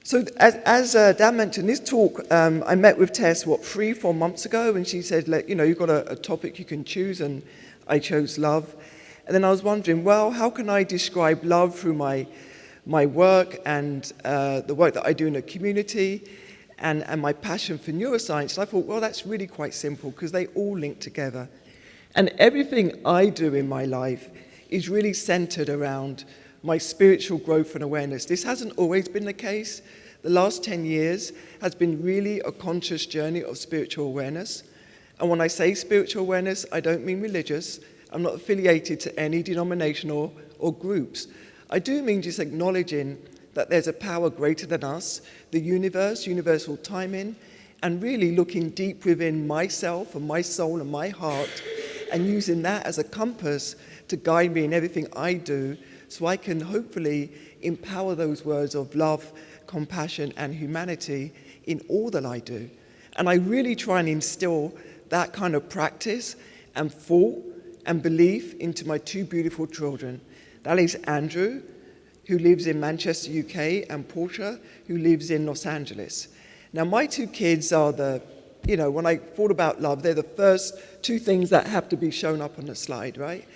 So as Dan mentioned, this talk, I met with Tess, 3-4 months ago, and she said, you've got a topic you can choose, and I chose love. And then I was wondering, well, how can I describe love through my work and the work that I do in the community and my passion for neuroscience? And I thought, well, that's really quite simple because they all link together. And everything I do in my life is really centered around my spiritual growth and awareness. This hasn't always been the case. The last 10 years has been really a conscious journey of spiritual awareness. And when I say spiritual awareness, I don't mean religious. I'm not affiliated to any denomination or groups. I do mean just acknowledging that there's a power greater than us, the universe, universal timing, and really looking deep within myself and my soul and my heart and using that as a compass to guide me in everything I do, so I can hopefully empower those words of love, compassion, and humanity in all that I do. And I really try and instill that kind of practice and thought and belief into my 2 beautiful children. That is Andrew, who lives in Manchester, UK, and Portia, who lives in Los Angeles. Now, my 2 kids are when I thought about love, they're the first 2 things that have to be shown up on the slide, right?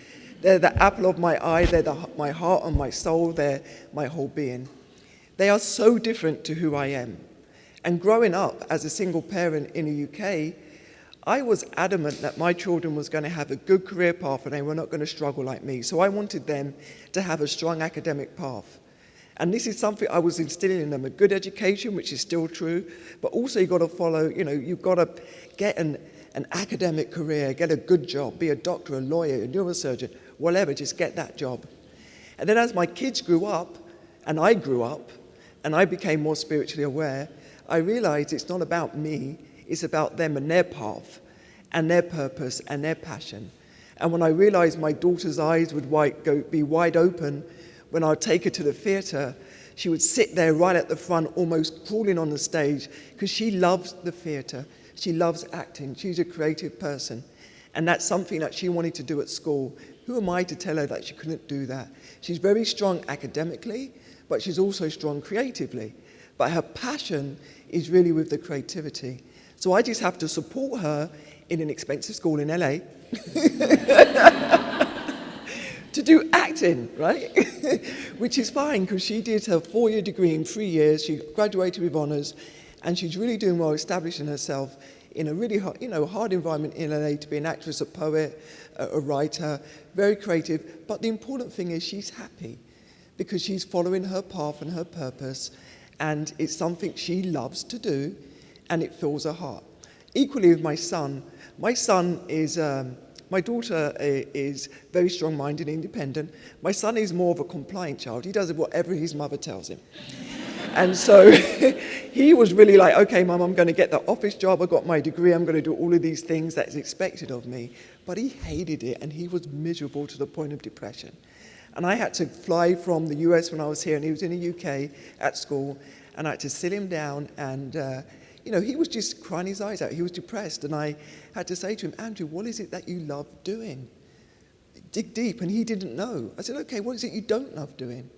They're the apple of my eye, they're my heart and my soul, they're my whole being. They are so different to who I am. And growing up as a single parent in the UK, I was adamant that my children was going to have a good career path and they were not going to struggle like me. So I wanted them to have a strong academic path. And this is something I was instilling in them, a good education, which is still true, but also you've got to follow, you've got to get an academic career, get a good job, be a doctor, a lawyer, a neurosurgeon, whatever, just get that job. And then as my kids grew up, and I grew up, and I became more spiritually aware, I realized it's not about me, it's about them and their path, and their purpose, and their passion. And when I realized my daughter's eyes would be wide open, when I'd take her to the theatre, she would sit there right at the front, almost crawling on the stage, because she loves the theatre. She loves acting. She's a creative person. And that's something that she wanted to do at school. Who am I to tell her that she couldn't do that? She's very strong academically, but she's also strong creatively. But her passion is really with the creativity. So I just have to support her in an expensive school in LA to do acting, right? Which is fine, because she did her 4-year degree in 3 years. She graduated with honors, and she's really doing well, establishing herself in a really hard environment in LA to be an actress, a poet, a writer, very creative. But the important thing is she's happy because she's following her path and her purpose, and it's something she loves to do, and it fills her heart. Equally with my son is, my daughter is very strong-minded and independent. My son is more of a compliant child. He does whatever his mother tells him. And so he was really like, okay, Mum, I'm going to get the office job. I got my degree. I'm going to do all of these things that's expected of me. But he hated it, and he was miserable to the point of depression. And I had to fly from the US when I was here, and he was in the UK at school, and I had to sit him down, and he was just crying his eyes out. He was depressed, and I had to say to him, Andrew, what is it that you love doing? Dig deep, and he didn't know. I said, okay, what is it you don't love doing?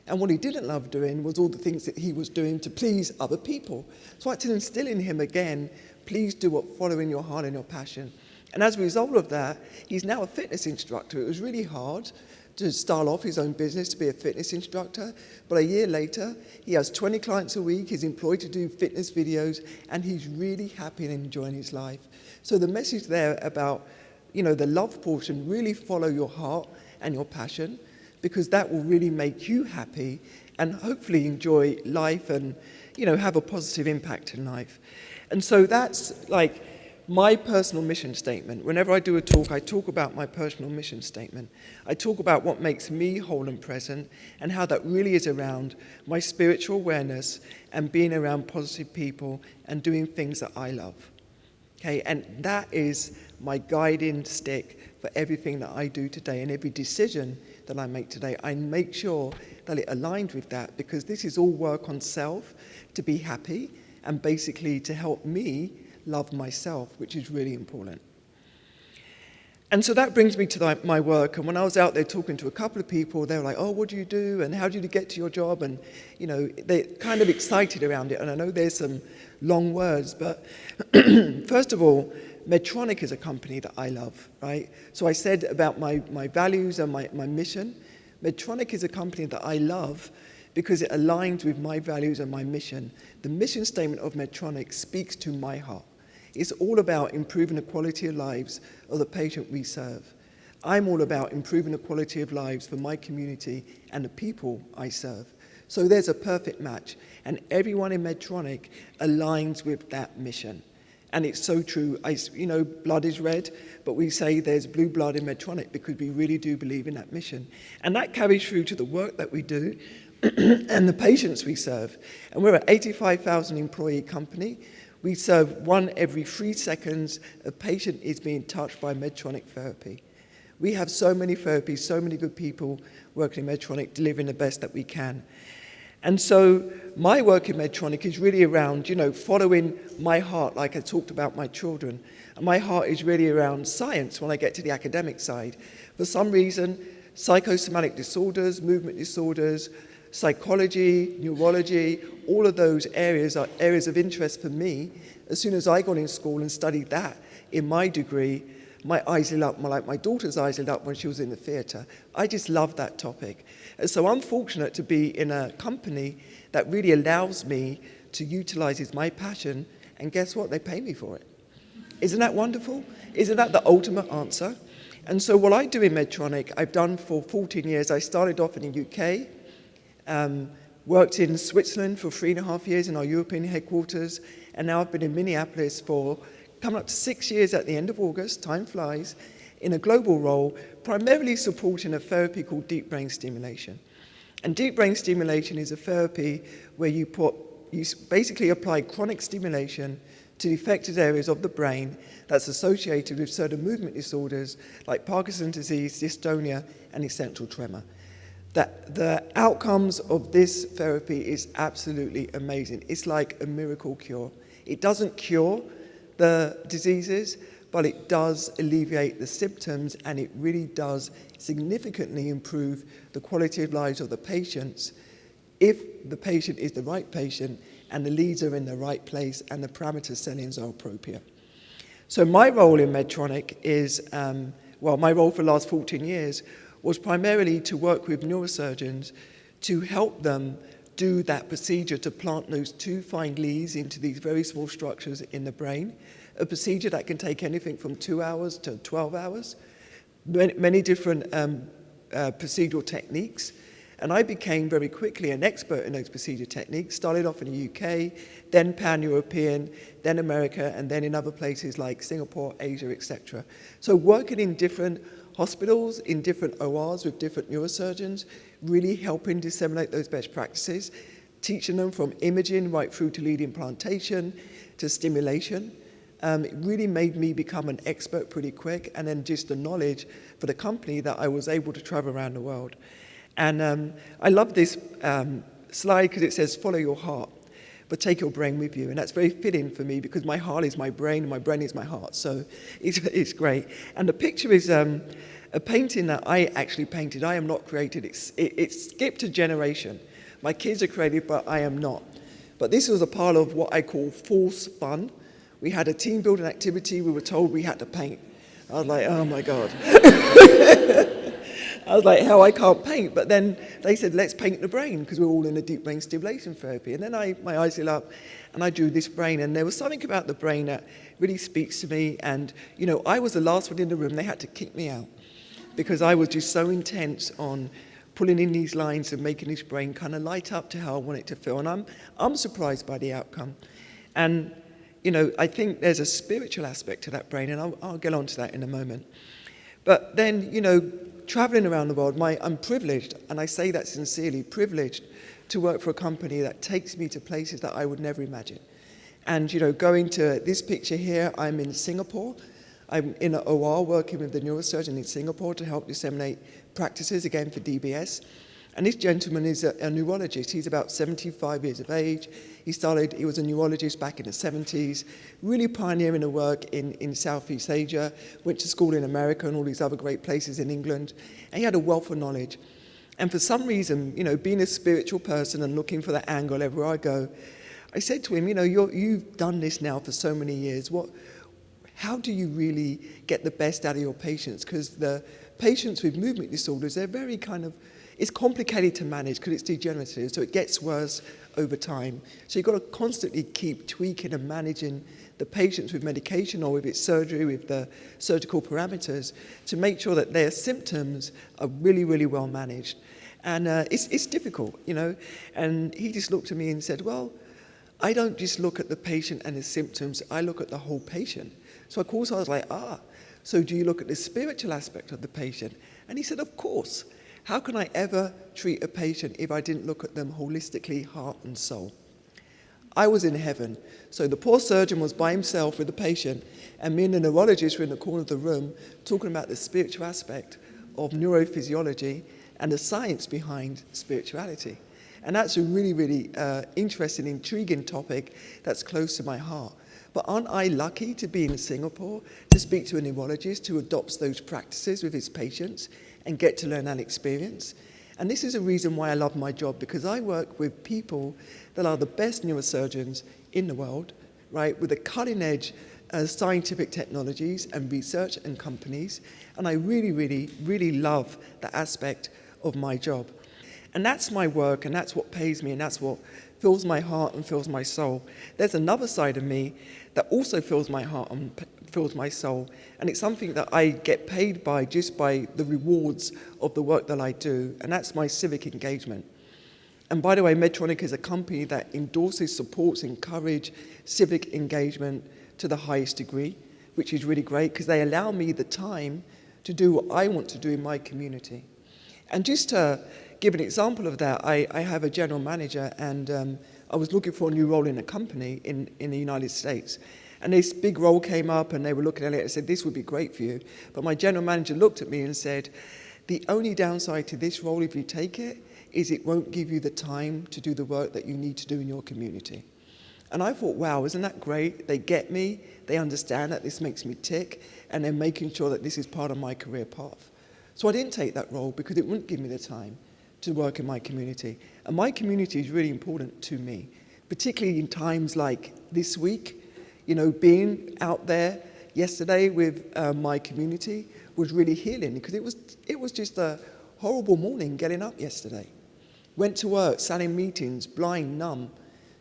And what he didn't love doing was all the things that he was doing to please other people. So I had to instill in him again, please do what following your heart and your passion. And as a result of that, he's now a fitness instructor. It was really hard to start off his own business to be a fitness instructor. But a year later, he has 20 clients a week. He's employed to do fitness videos, and he's really happy and enjoying his life. So the message there about, the love portion, really follow your heart and your passion, because that will really make you happy and hopefully enjoy life and, have a positive impact in life. And so that's like my personal mission statement. Whenever I do a talk, I talk about my personal mission statement. I talk about what makes me whole and present and how that really is around my spiritual awareness and being around positive people and doing things that I love. Okay, and that is my guiding stick for everything that I do today, and every decision that I make today. I make sure that it aligned with that, because this is all work on self to be happy and basically to help me love myself, which is really important. And so that brings me to my work. And when I was out there talking to a couple of people, they were like, oh, what do you do? And how do you get to your job? And, they're kind of excited around it. And I know there's some long words, but first of all, Medtronic is a company that I love, right? So I said about my values and my mission. Medtronic is a company that I love because it aligns with my values and my mission. The mission statement of Medtronic speaks to my heart. It's all about improving the quality of lives of the patient we serve. I'm all about improving the quality of lives for my community and the people I serve. So there's a perfect match, and everyone in Medtronic aligns with that mission. And it's so true. Blood is red, but we say there's blue blood in Medtronic because we really do believe in that mission. And that carries through to the work that we do and the patients we serve. And we're an 85,000 employee company. We serve 1 every 3 seconds a patient is being touched by Medtronic therapy. We have so many therapies, so many good people working in Medtronic, delivering the best that we can. And so my work in Medtronic is really around, following my heart, like I talked about my children. And my heart is really around science when I get to the academic side. For some reason, psychosomatic disorders, movement disorders, psychology, neurology, all of those areas are areas of interest for me. As soon as I got in school and studied that in my degree, my eyes lit up, like my daughter's eyes lit up when she was in the theatre. I just love that topic. And so I'm fortunate to be in a company that really allows me to utilize my passion, and guess what? They pay me for it. Isn't that wonderful? Isn't that the ultimate answer? And so what I do in Medtronic, I've done for 14 years. I started off in the UK, worked in Switzerland for 3.5 years in our European headquarters, and now I've been in Minneapolis for coming up to 6 years at the end of August, time flies, in a global role, primarily supporting a therapy called deep brain stimulation. And deep brain stimulation is a therapy where you basically apply chronic stimulation to the affected areas of the brain that's associated with certain movement disorders like Parkinson's disease, dystonia, and essential tremor. The outcomes of this therapy is absolutely amazing. It's like a miracle cure. It doesn't cure the diseases, but it does alleviate the symptoms, and it really does significantly improve the quality of lives of the patients if the patient is the right patient and the leads are in the right place and the parameter settings are appropriate. So my role in Medtronic is, my role for the last 14 years was primarily to work with neurosurgeons to help them do that procedure to plant those 2 fine leads into these very small structures in the brain, a procedure that can take anything from 2 hours to 12 hours, many different procedural techniques. And I became very quickly an expert in those procedure techniques, started off in the UK, then pan-European, then America, and then in other places like Singapore, Asia, etc. So working in different hospitals, in different ORs with different neurosurgeons, really helping disseminate those best practices, teaching them from imaging right through to lead implantation to stimulation. It really made me become an expert pretty quick, and then just the knowledge for the company that I was able to travel around the world. And I love this slide because it says, follow your heart, but take your brain with you. And that's very fitting for me because my heart is my brain and my brain is my heart. So it's great. And the picture is a painting that I actually painted. I am not created. It skipped a generation. My kids are creative, but I am not. But this was a part of what I call false fun. We had a team building activity. We were told we had to paint. I was like, oh my God. I was like, how I can't paint. But then they said, let's paint the brain because we're all in a deep brain stimulation therapy. And then my eyes lit up and I drew this brain. And there was something about the brain that really speaks to me. And, I was the last one in the room. They had to kick me out because I was just so intense on pulling in these lines and making this brain kind of light up to how I want it to feel. And I'm surprised by the outcome. And, I think there's a spiritual aspect to that brain, and I'll get onto that in a moment. But then, traveling around the world, I'm privileged, and I say that sincerely, privileged to work for a company that takes me to places that I would never imagine. And, going to this picture here, I'm in Singapore. I'm in an OR working with the neurosurgeon in Singapore to help disseminate practices, again, for DBS. And this gentleman is a neurologist. He's about 75 years of age. He was a neurologist back in the 70s, really pioneering the work in Southeast Asia, went to school in America and all these other great places in England. And he had a wealth of knowledge. And for some reason, being a spiritual person and looking for that angle everywhere I go, I said to him, you've done this now for so many years. How do you really get the best out of your patients? Because the patients with movement disorders, they're very it's complicated to manage because it's degenerative, so it gets worse over time. So you've got to constantly keep tweaking and managing the patients with medication or with its surgery, with the surgical parameters, to make sure that their symptoms are really, really well managed. And it's difficult, And he just looked at me and said, well, I don't just look at the patient and his symptoms, I look at the whole patient. So of course I was like, so do you look at the spiritual aspect of the patient? And he said, of course. How can I ever treat a patient if I didn't look at them holistically, heart and soul? I was in heaven. So the poor surgeon was by himself with the patient, and me and the neurologist were in the corner of the room talking about the spiritual aspect of neurophysiology and the science behind spirituality. And that's a really, really interesting, intriguing topic that's close to my heart. But aren't I lucky to be in Singapore to speak to a neurologist who adopts those practices with his patients and get to learn that experience? And this is a reason why I love my job, because I work with people that are the best neurosurgeons in the world, right, with the cutting edge scientific technologies and research and companies. And I really, really, really love that aspect of my job. And that's my work, and that's what pays me, and that's what fills my heart and fills my soul. There's another side of me that also fills my heart and fills my soul, and it's something that I get paid by just by the rewards of the work that I do, and that's my civic engagement. And by the way, Medtronic is a company that endorses, supports, encourages civic engagement to the highest degree, which is really great because they allow me the time to do what I want to do in my community. And just to give an example of that, I have a general manager, and I was looking for a new role in a company in the United States. And this big role came up, and they were looking at it and said, this would be great for you. But my general manager looked at me and said, the only downside to this role, if you take it, is it won't give you the time to do the work that you need to do in your community. And I thought, wow, isn't that great? They get me, they understand that this makes me tick, and they're making sure that this is part of my career path. So I didn't take that role because it wouldn't give me the time to work in my community. And my community is really important to me, particularly in times like this week. Being out there yesterday with my community was really healing, because it was just a horrible morning getting up yesterday. Went to work, sat in meetings, blind, numb,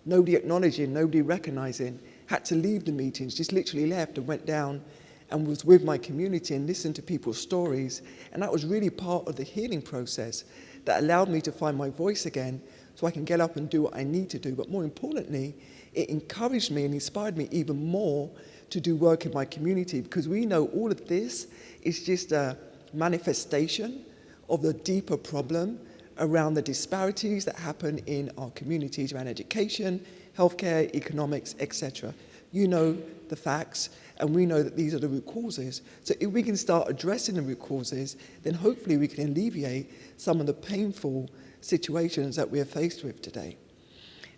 nobody acknowledging, nobody recognizing, had to leave the meetings, just literally left and went down and was with my community and listened to people's stories. And that was really part of the healing process that allowed me to find my voice again so I can get up and do what I need to do. But more importantly, it encouraged me and inspired me even more to do work in my community, because we know all of this is just a manifestation of the deeper problem around the disparities that happen in our communities around education, healthcare, economics, etc. You know the facts, and we know that these are the root causes. So if we can start addressing the root causes, then hopefully we can alleviate some of the painful situations that we are faced with today.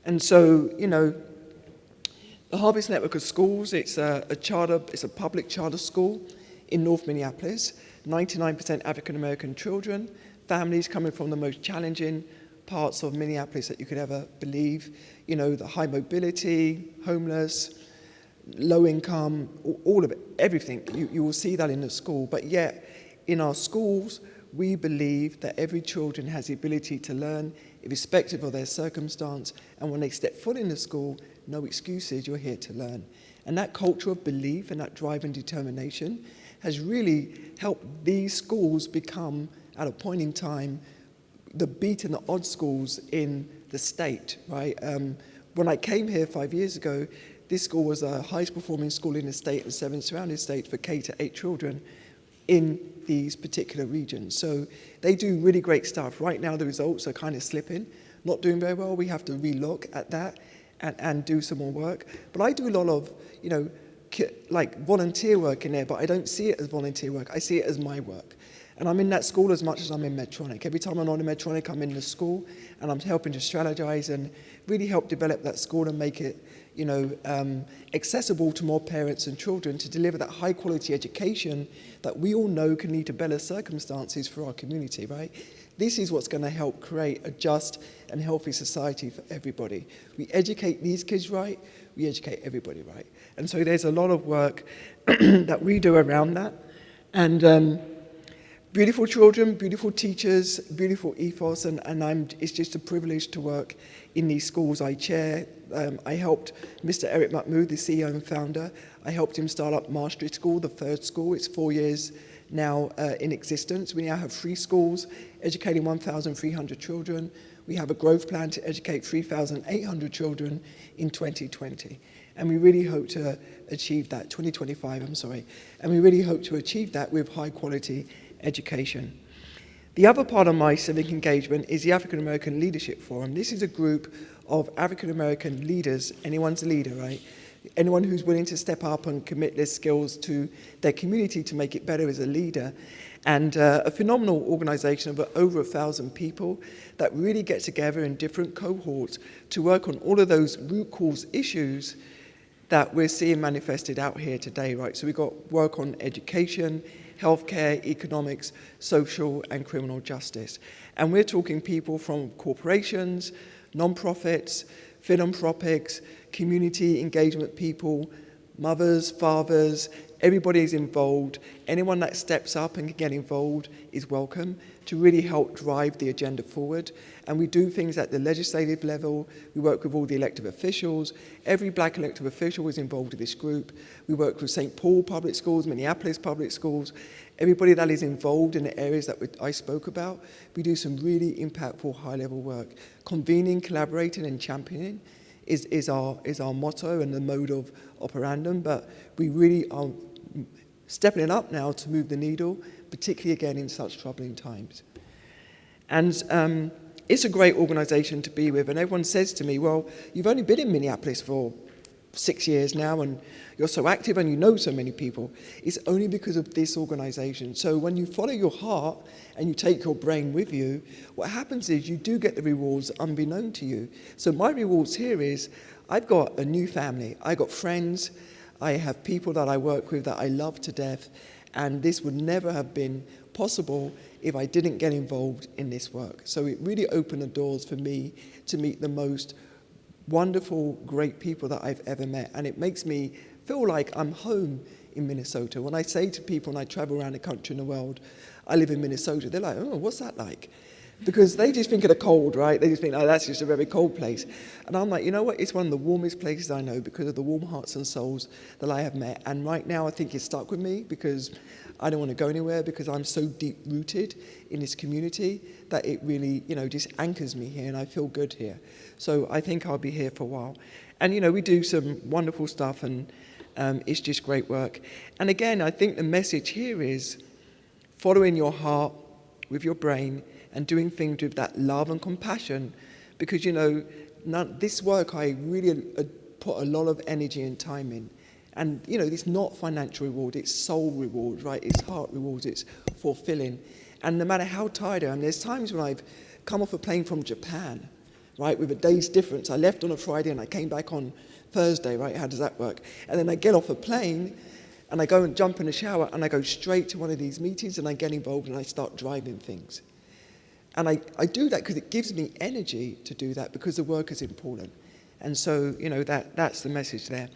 And so, the Harvest Network of Schools, it's a public charter school in North Minneapolis, 99% African American children, families coming from the most challenging parts of Minneapolis that you could ever believe. The high mobility, homeless, low income, all of it, everything. You will see that in the school. But yet, in our schools, we believe that every children has the ability to learn, irrespective of their circumstance. And when they step foot in the school, no excuses, you're here to learn. And that culture of belief and that drive and determination has really helped these schools become, at a point in time, the beat and the odd schools in the state, right? When I came here 5 years ago, this school was the highest performing school in the state and 7 surrounding states for K-8 children in these particular regions. So they do really great stuff. Right now the results are kind of slipping, not doing very well. We have to relook at that and do some more work. But I do a lot of, like volunteer work in there, but I don't see it as volunteer work. I see it as my work. And I'm in that school as much as I'm in Medtronic. Every time I'm not in Medtronic, I'm in the school, and I'm helping to strategize and really help develop that school and make it, accessible to more parents and children to deliver that high quality education that we all know can lead to better circumstances for our community, right? This is what's going to help create a just and healthy society for everybody. We educate these kids right, we educate everybody right. And so there's a lot of work that we do around that. And beautiful children, beautiful teachers, beautiful ethos, and it's just a privilege to work in these schools I chair. I helped Mr. Eric Mahmood, the CEO and founder, I helped him start up Mastery School, the third school. It's 4 years now in existence. We now have 3 schools, educating 1,300 children. We have a growth plan to educate 3,800 children in 2020. And we really hope to achieve that, 2025, I'm sorry. And we really hope to achieve that with high quality education. The other part of my civic engagement is the African American Leadership Forum. This is a group of African American leaders. Anyone's a leader, right? Anyone who's willing to step up and commit their skills to their community to make it better is a leader. And a phenomenal organization of over 1,000 people that really get together in different cohorts to work on all of those root cause issues that we're seeing manifested out here today, right? So we've got work on education, healthcare, economics, social and criminal justice. And we're talking people from corporations, non-profits, philanthropics, community engagement people, mothers, fathers, everybody is involved. Anyone that steps up and can get involved is welcome to really help drive the agenda forward. And we do things at the legislative level. We work with all the elected officials. Every black elected official is involved in this group. We work with St. Paul Public Schools, Minneapolis Public Schools, everybody that is involved in the areas that I spoke about. We do some really impactful high-level work. Convening, collaborating, and championing is our motto and the mode of operandum, but we really are stepping it up now to move the needle, particularly again in such troubling times. And it's a great organization to be with, and everyone says to me, well, you've only been in Minneapolis for 6 years now, and you're so active and you know so many people. It's only because of this organization. So when you follow your heart and you take your brain with you, what happens is you do get the rewards unbeknown to you. So my rewards here is I've got a new family. I got friends. I have people that I work with that I love to death, and this would never have been possible if I didn't get involved in this work. So it really opened the doors for me to meet the most wonderful, great people that I've ever met, and it makes me feel like I'm home in Minnesota. When I say to people, and I travel around the country and the world, I live in Minnesota, they're like, oh, what's that like? Because they just think of the cold, right? They just think, oh, that's just a very cold place. And I'm like, you know what? It's one of the warmest places I know because of the warm hearts and souls that I have met. And right now, I think it's stuck with me because I don't want to go anywhere because I'm so deep-rooted in this community that it really, just anchors me here, and I feel good here. So I think I'll be here for a while. And, we do some wonderful stuff, and it's just great work. And again, I think the message here is following your heart with your brain and doing things with that love and compassion, because, this work I really put a lot of energy and time in. And, it's not financial reward, it's soul reward, right? It's heart rewards, it's fulfilling. And no matter how tired I am, there's times when I've come off a plane from Japan, right, with a day's difference. I left on a Friday and I came back on Thursday, right? How does that work? And then I get off a plane and I go and jump in the shower and I go straight to one of these meetings and I get involved and I start driving things. And I do that because it gives me energy to do that because the work is important. And so, that's the message there.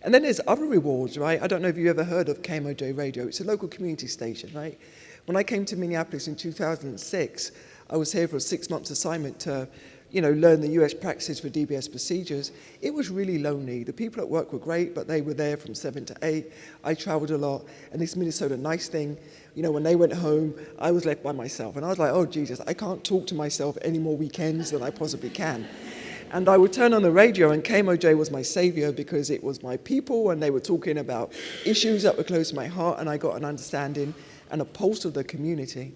And then there's other rewards, right? I don't know if you ever heard of KMOJ Radio. It's a local community station, right? When I came to Minneapolis in 2006, I was here for a 6-month assignment to, learn the US practices for DBS procedures. It was really lonely. The people at work were great, but they were there from 7 to 8. I traveled a lot. And this Minnesota nice thing, when they went home, I was left by myself. And I was like, oh, Jesus, I can't talk to myself any more weekends than I possibly can. And I would turn on the radio, and KMOJ was my savior because it was my people, and they were talking about issues that were close to my heart, and I got an understanding and a pulse of the community.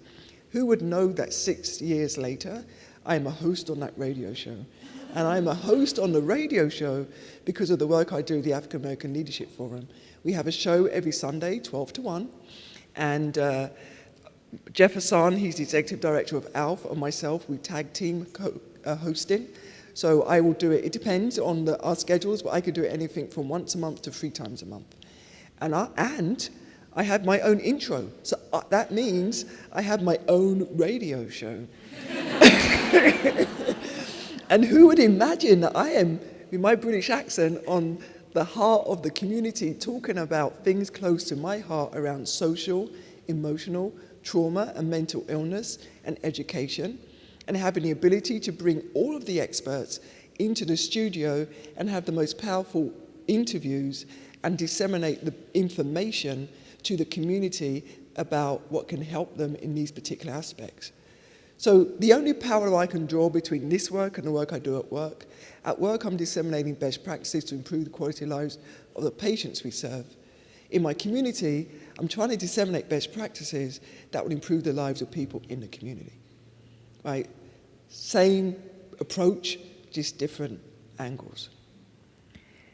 Who would know that 6 years later, I am a host on that radio show? And I'm a host on the radio show because of the work I do with the African American Leadership Forum. We have a show every Sunday, 12 to 1, and Jeff Hassan, he's the executive director of ALF, and myself, we tag team hosting. So I will do it. It depends on our schedules, but I could do it anything from once a month to 3 times a month. And I have my own intro. So that means I have my own radio show. And who would imagine that I am, with my British accent, on the heart of the community, talking about things close to my heart around social, emotional, trauma and mental illness and education, and having the ability to bring all of the experts into the studio and have the most powerful interviews and disseminate the information to the community about what can help them in these particular aspects. So the only parallel I can draw between this work and the work I do at work I'm disseminating best practices to improve the quality of lives of the patients we serve. In my community, I'm trying to disseminate best practices that will improve the lives of people in the community. Right? Same approach, just different angles.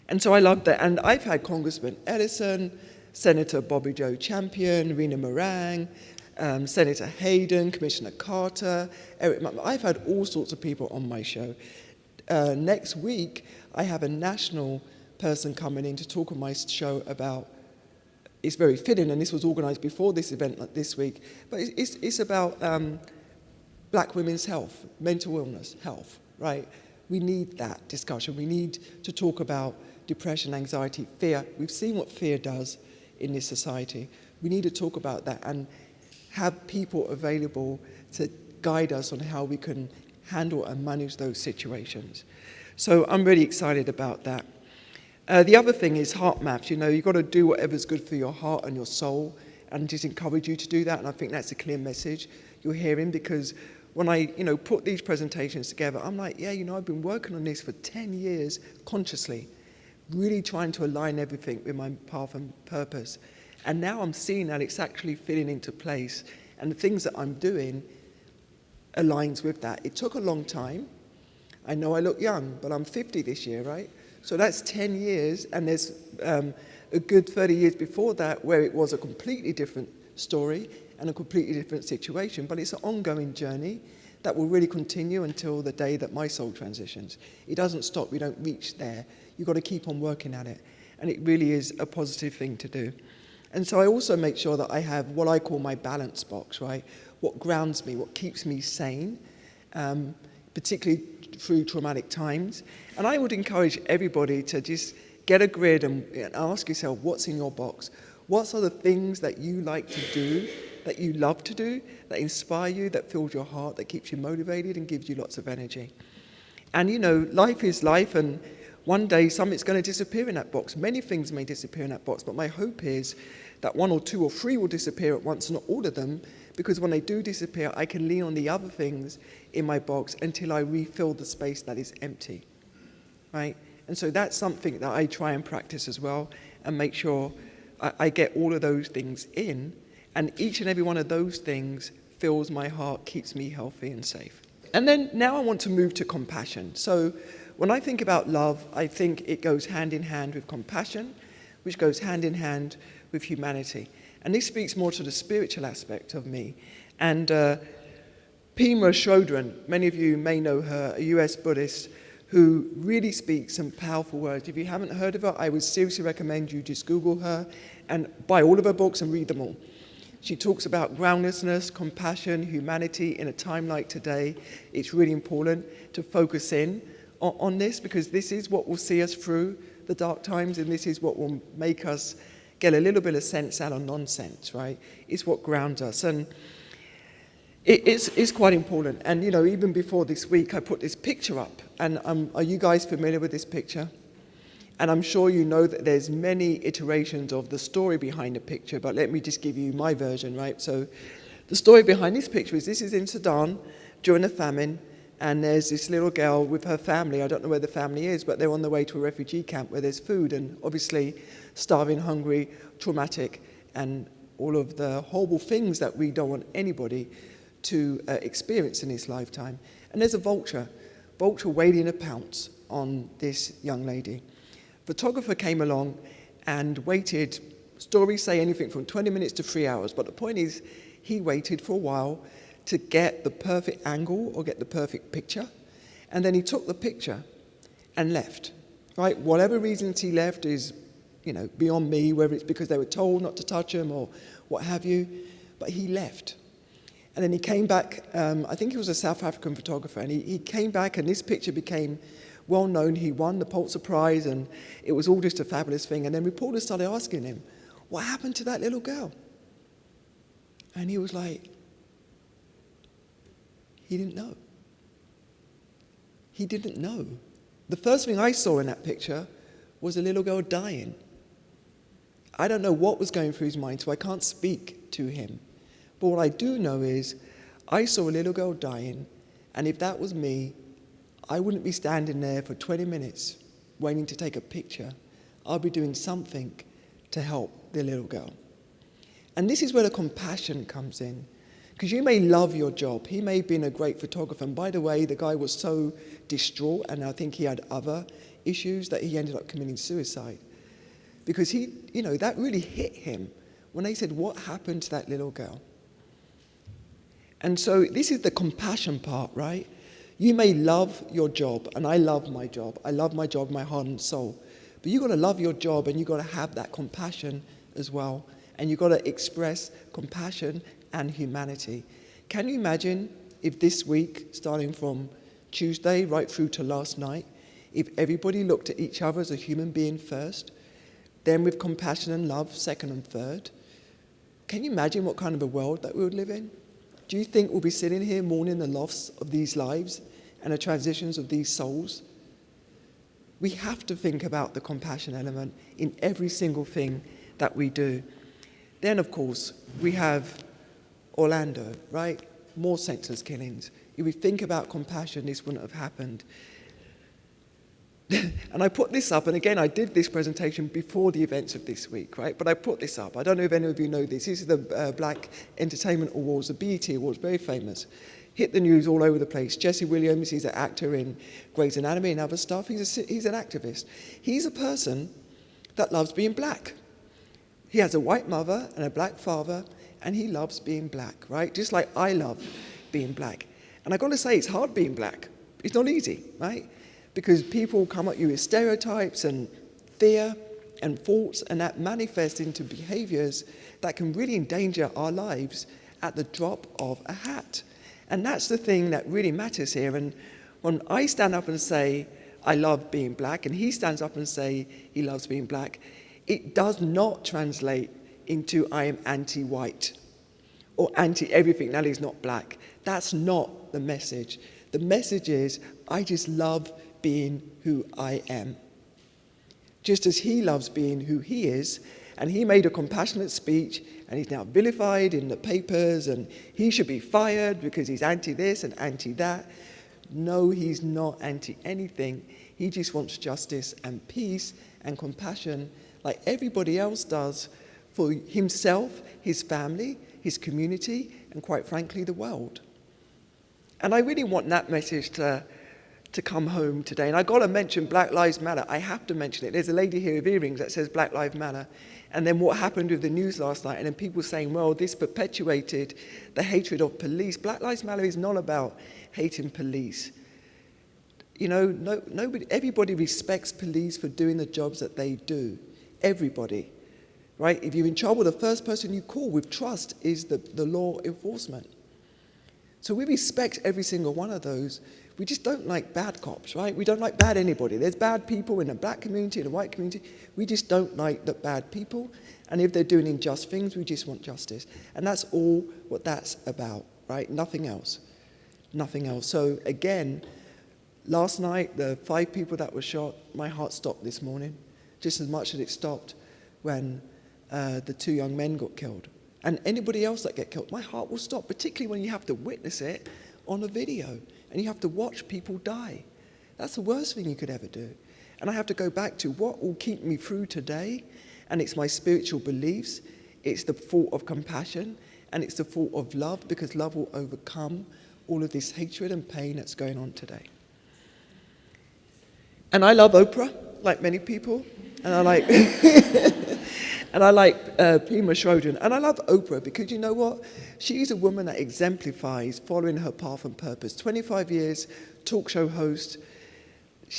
And so I love that. And I've had Congressman Edison, Senator Bobby Joe Champion, Rena Meringue, Senator Hayden, Commissioner Carter, Eric Mupp. I've had all sorts of people on my show. Next week, I have a national person coming in to talk on my show about, it's very fitting, and this was organized before this event like this week, but it's about black women's health, mental illness, health, right? We need that discussion. We need to talk about depression, anxiety, fear. We've seen what fear does in this society. We need to talk about that and have people available to guide us on how we can handle and manage those situations. So I'm really excited about that. The other thing is heart maps. You know, you've got to do whatever's good for your heart and your soul, and just encourage you to do that. And I think that's a clear message you're hearing, because when I, put these presentations together, I'm like, yeah, I've been working on this for 10 years consciously, really trying to align everything with my path and purpose. And now I'm seeing that it's actually fitting into place, and the things that I'm doing aligns with that. It took a long time. I know I look young, but I'm 50 this year, right? So that's 10 years, and there's a good 30 years before that where it was a completely different story and a completely different situation. But it's an ongoing journey that will really continue until the day that my soul transitions. It doesn't stop. We don't reach there. You've got to keep on working at it. And it really is a positive thing to do. And so I also make sure that I have what I call my balance box, right? What grounds me, what keeps me sane, particularly through traumatic times. And I would encourage everybody to just get a grid and ask yourself, what's in your box? What are the things that you like to do, that you love to do, that inspire you, that fills your heart, that keeps you motivated and gives you lots of energy? And life is life, and one day something's going to disappear in that box. Many things may disappear in that box, but my hope is that 1 or 2 or 3 will disappear at once, not all of them, because when they do disappear, I can lean on the other things in my box until I refill the space that is empty, right? And so that's something that I try and practice as well, and make sure I get all of those things in, and each and every one of those things fills my heart, keeps me healthy and safe. And then now I want to move to compassion. So when I think about love, I think it goes hand in hand with compassion, which goes hand in hand with humanity. And this speaks more to the spiritual aspect of me. And Pema Chodron, many of you may know her, a US Buddhist, who really speaks some powerful words. If you haven't heard of her, I would seriously recommend you just Google her and buy all of her books and read them all. She talks about groundlessness, compassion, humanity in a time like today. It's really important to focus in on this, because this is what will see us through the dark times, and this is what will make us get a little bit of sense out of nonsense, right? It's what grounds us. And it's quite important. And, even before this week, I put this picture up. And are you guys familiar with this picture? And I'm sure you know that there's many iterations of the story behind the picture, but let me just give you my version, right? So the story behind this picture is this is in Sudan during the famine, and there's this little girl with her family. I don't know where the family is, but they're on their way to a refugee camp where there's food, and obviously starving, hungry, traumatic, and all of the horrible things that we don't want anybody to experience in his lifetime. And there's a vulture waiting to pounce on this young lady. Photographer came along and waited. Stories say anything from 20 minutes to 3 hours, but the point is, he waited for a while to get the perfect angle or get the perfect picture. And then he took the picture and left, right? Whatever reasons he left is, beyond me, whether it's because they were told not to touch him or what have you, but he left. And then he came back, I think he was a South African photographer, and he came back and this picture became well known. He won the Pulitzer Prize and it was all just a fabulous thing. And then reporters started asking him, what happened to that little girl? And he was like, he didn't know. He didn't know. The first thing I saw in that picture was a little girl dying. I don't know what was going through his mind, so I can't speak to him. But what I do know is I saw a little girl dying, and if that was me, I wouldn't be standing there for 20 minutes waiting to take a picture. I'll be doing something to help the little girl. And this is where the compassion comes in. Because you may love your job. He may have been a great photographer. And by the way, the guy was so distraught, and I think he had other issues, that he ended up committing suicide. Because that really hit him when they said, what happened to that little girl? And so this is the compassion part, right? You may love your job, and I love my job. I love my job, my heart and soul. But you've got to love your job, and you've got to have that compassion as well. And you've got to express compassion and humanity. Can you imagine if this week, starting from Tuesday right through to last night, if everybody looked at each other as a human being first, then with compassion and love second and third? Can you imagine what kind of a world that we would live in? Do you think we'll be sitting here mourning the loss of these lives and the transitions of these souls? We have to think about the compassion element in every single thing that we do. Then, of course, we have Orlando, right? More senseless killings. If we think about compassion, this wouldn't have happened. And I put this up, and again, I did this presentation before the events of this week, right? But I put this up. I don't know if any of you know this. This is the Black Entertainment Awards, the BET Awards, very famous. Hit the news all over the place. Jesse Williams, he's an actor in Grey's Anatomy and other stuff. He's an activist. He's a person that loves being black. He has a white mother and a black father, and he loves being black, right? Just like I love being black. And I've got to say, it's hard being black. It's not easy, right? Because people come at you with stereotypes and fear and thoughts, and that manifests into behaviors that can really endanger our lives at the drop of a hat. And that's the thing that really matters here. And when I stand up and say, I love being black, and he stands up and say he loves being black, it does not translate into I am anti-white or anti-everything that is not black. That's not the message. The message is, I just love being who I am. Just as he loves being who he is, and he made a compassionate speech, and he's now vilified in the papers, and he should be fired because he's anti-this and anti-that. No, he's not anti-anything. He just wants justice and peace and compassion like everybody else does for himself, his family, his community, and quite frankly, the world. And I really want that message to come home today. And I've got to mention Black Lives Matter. I have to mention it. There's a lady here with earrings that says Black Lives Matter. And then what happened with the news last night, and then people saying, well, this perpetuated the hatred of police. Black Lives Matter is not about hating police. Everybody respects police for doing the jobs that they do. Everybody, right? If you're in trouble, the first person you call with trust is the law enforcement. So we respect every single one of those. We just don't like bad cops, right? We don't like bad anybody. There's bad people in the black community, in the white community. We just don't like the bad people. And if they're doing unjust things, we just want justice. And that's all what that's about, right? Nothing else. Nothing else. So again, last night, the 5 people that were shot, my heart stopped this morning, just as much as it stopped when the 2 young men got killed. And anybody else that get killed, my heart will stop, particularly when you have to witness it on a video and you have to watch people die. That's the worst thing you could ever do. And I have to go back to what will keep me through today, and it's my spiritual beliefs, it's the thought of compassion, and it's the thought of love, because love will overcome all of this hatred and pain that's going on today. And I love Oprah, like many people, and I like And I like Pema Chodron. And I love Oprah because you know what? She's a woman that exemplifies following her path and purpose. 25 years, talk show host.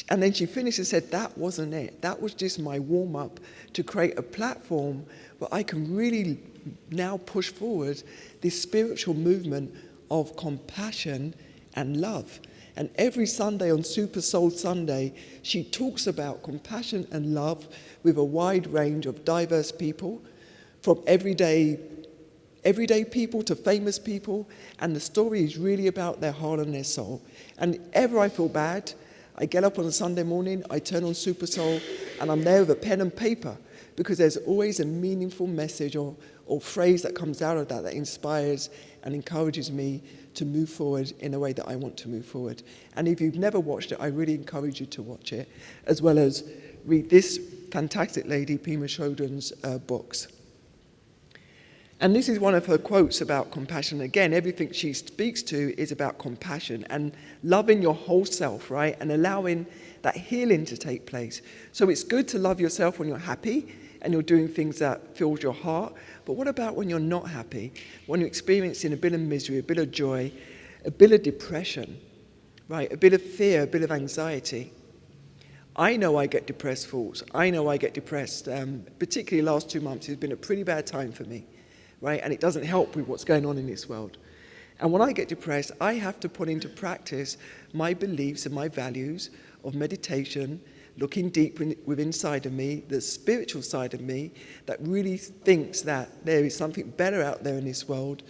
And then she finished and said, that wasn't it. That was just my warm-up to create a platform where I can really now push forward this spiritual movement of compassion and love. And every Sunday on Super Soul Sunday, she talks about compassion and love with a wide range of diverse people, from everyday people to famous people. And the story is really about their heart and their soul. And ever I feel bad, I get up on a Sunday morning, I turn on Super Soul, and I'm there with a pen and paper, because there's always a meaningful message or phrase that comes out of that inspires and encourages me to move forward in a way that I want to move forward. And if you've never watched it, I really encourage you to watch it, as well as read this fantastic lady, Pema Chodron's books. And this is one of her quotes about compassion. Again, everything she speaks to is about compassion and loving your whole self, right? And allowing that healing to take place. So it's good to love yourself when you're happy and you're doing things that fills your heart. But what about when you're not happy? When you're experiencing a bit of misery, a bit of joy, a bit of depression, right? A bit of fear, a bit of anxiety. I know I get depressed thoughts. I know I get depressed. Particularly the last 2 months has been a pretty bad time for me. Right? And it doesn't help with what's going on in this world. And when I get depressed, I have to put into practice my beliefs and my values of meditation, looking deep within inside of me, the spiritual side of me that really thinks that there is something better out there in this world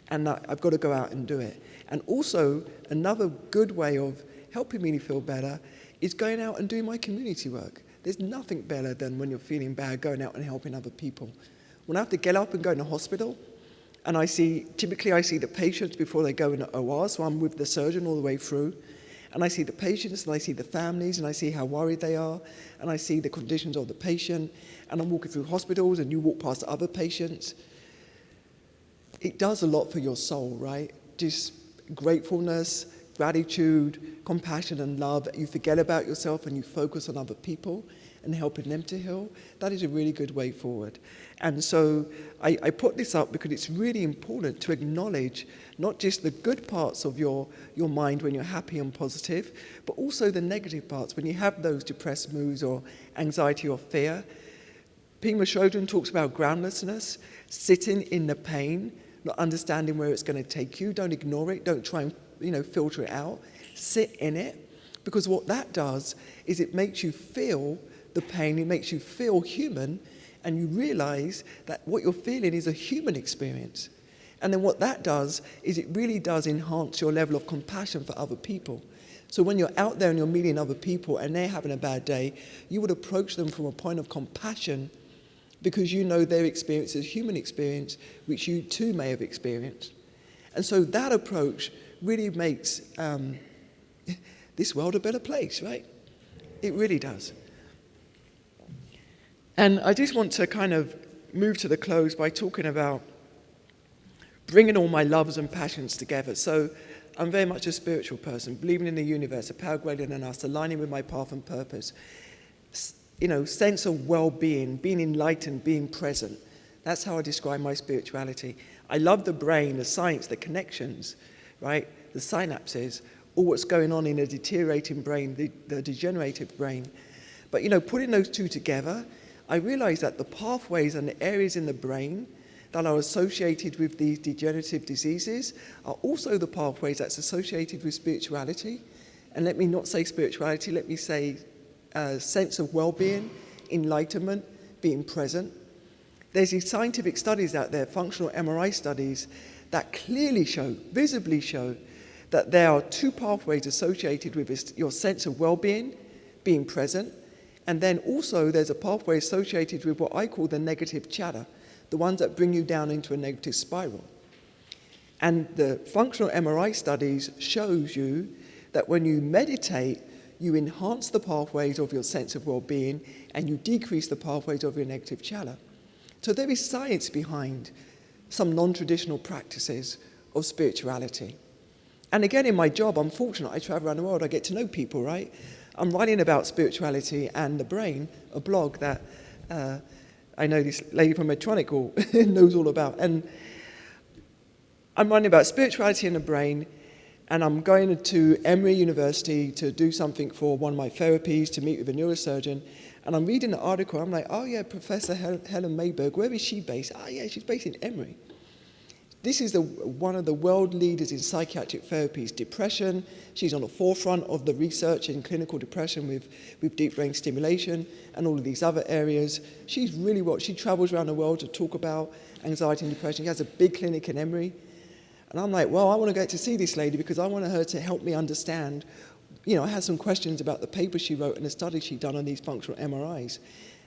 and that I've got to go out and do it. And also, another good way of helping me to feel better is going out and doing my community work. There's nothing better than when you're feeling bad, going out and helping other people. When I have to get up and go in the hospital, and typically I see the patients before they go in the OR, so I'm with the surgeon all the way through, and I see the patients, and I see the families, and I see how worried they are, and I see the conditions of the patient, and I'm walking through hospitals, and you walk past other patients. It does a lot for your soul, right? Just gratefulness, gratitude, compassion, and love. You forget about yourself, and you focus on other people and helping them to heal. That is a really good way forward. And so I put this up because it's really important to acknowledge not just the good parts of your mind when you're happy and positive, but also the negative parts when you have those depressed moods or anxiety or fear. Pema Chodron talks about groundlessness, sitting in the pain, not understanding where it's going to take you. Don't ignore it. Don't try and filter it out. Sit in it, because what that does is it makes you feel the pain, it makes you feel human, and you realize that what you're feeling is a human experience. And then what that does is it really does enhance your level of compassion for other people. So when you're out there and you're meeting other people and they're having a bad day, you would approach them from a point of compassion because you know their experience is a human experience, which you too may have experienced. And so that approach really makes this world a better place, right? It really does. And I just want to kind of move to the close by talking about bringing all my loves and passions together. So I'm very much a spiritual person, believing in the universe, a power greater than us, aligning with my path and purpose. Sense of well-being, being enlightened, being present. That's how I describe my spirituality. I love the brain, the science, the connections, right? The synapses, all what's going on in a deteriorating brain, the degenerative brain. But, putting those two together, I realized that the pathways and the areas in the brain that are associated with these degenerative diseases are also the pathways that's associated with spirituality. And let me not say spirituality, let me say sense of well-being, enlightenment, being present. There's these scientific studies out there, functional MRI studies, that clearly show, visibly show, that there are two pathways associated with your sense of well-being, being present, and then also there's a pathway associated with what I call the negative chatter, the ones that bring you down into a negative spiral. And the functional MRI studies shows you that when you meditate, you enhance the pathways of your sense of well-being and you decrease the pathways of your negative chatter. So there is science behind some non-traditional practices of spirituality. And again, in my job, I'm fortunate. I travel around the world. I get to know people, right? I'm writing about spirituality and the brain, a blog that I know this lady from Medtronic knows all about. And I'm writing about spirituality in the brain, and I'm going to Emory University to do something for one of my therapies, to meet with a neurosurgeon. And I'm reading the article, I'm like, oh yeah, Professor Helen Mayberg, where is she based? Oh yeah, she's based in Emory. This is one of the world leaders in psychiatric therapies, depression. She's on the forefront of the research in clinical depression with deep brain stimulation and all of these other areas. She's really she travels around the world to talk about anxiety and depression. She has a big clinic in Emory. And I'm like, well, I want to get to see this lady because I want her to help me understand. I had some questions about the paper she wrote and the study she'd done on these functional MRIs.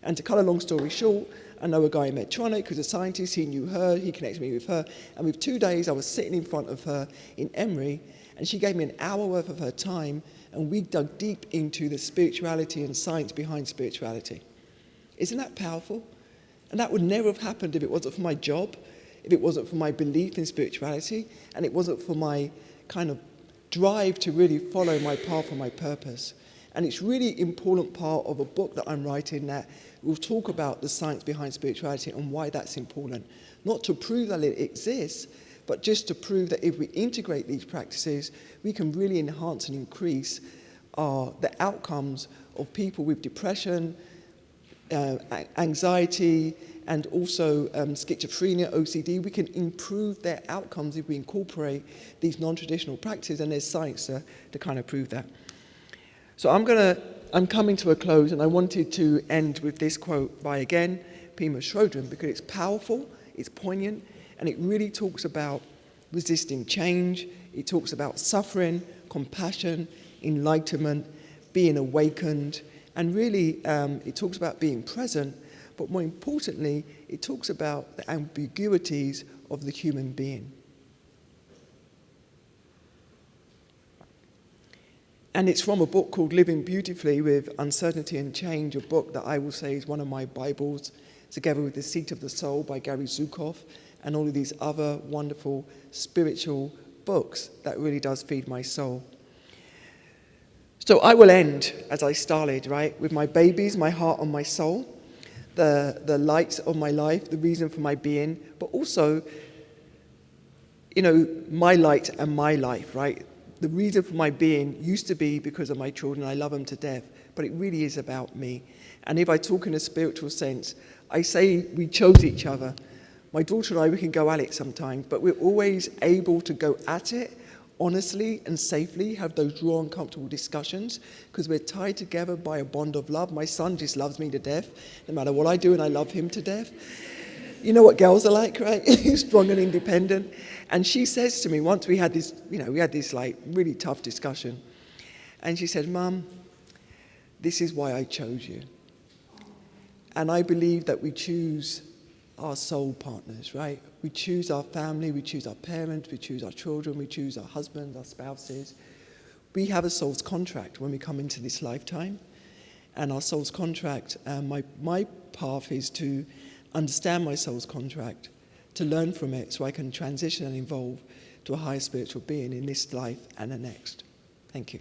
And to cut a long story short, I know a guy in Medtronic who's a scientist, he knew her, he connected me with her, and with 2 days I was sitting in front of her in Emory, and she gave me an hour worth of her time, and we dug deep into the spirituality and science behind spirituality. Isn't that powerful? And that would never have happened if it wasn't for my job, if it wasn't for my belief in spirituality, and it wasn't for my kind of drive to really follow my path and my purpose. And it's really important part of a book that I'm writing that will talk about the science behind spirituality and why that's important. Not to prove that it exists, but just to prove that if we integrate these practices, we can really enhance and increase the outcomes of people with depression, anxiety, and also schizophrenia, OCD. We can improve their outcomes if we incorporate these non-traditional practices, and there's science to kind of prove that. So I'm coming to a close, and I wanted to end with this quote by, again, Pema Chodron, because it's powerful, it's poignant, and it really talks about resisting change. It talks about suffering, compassion, enlightenment, being awakened, and really it talks about being present, but more importantly, it talks about the ambiguities of the human being. And it's from a book called Living Beautifully with Uncertainty and Change, a book that I will say is one of my Bibles, together with The Seat of the Soul by Gary Zukav, and all of these other wonderful spiritual books that really does feed my soul. So I will end, as I started, right, with my babies, my heart and my soul, the lights of my life, the reason for my being, but also, my light and my life, right? The reason for my being used to be because of my children. I love them to death, but it really is about me. And if I talk in a spiritual sense, I say we chose each other. My daughter and I, we can go at it sometimes, but we're always able to go at it honestly and safely, have those raw, uncomfortable discussions, because we're tied together by a bond of love. My son just loves me to death, no matter what I do, and I love him to death. You know what girls are like, right? Strong and independent. And she says to me, once we had this, like really tough discussion, and she said, Mum, this is why I chose you. And I believe that we choose our soul partners, right? We choose our family, we choose our parents, we choose our children, we choose our husbands, our spouses. We have a soul's contract when we come into this lifetime. And our soul's contract, my path is to understand my soul's contract, to learn from it so I can transition and evolve to a higher spiritual being in this life and the next. Thank you.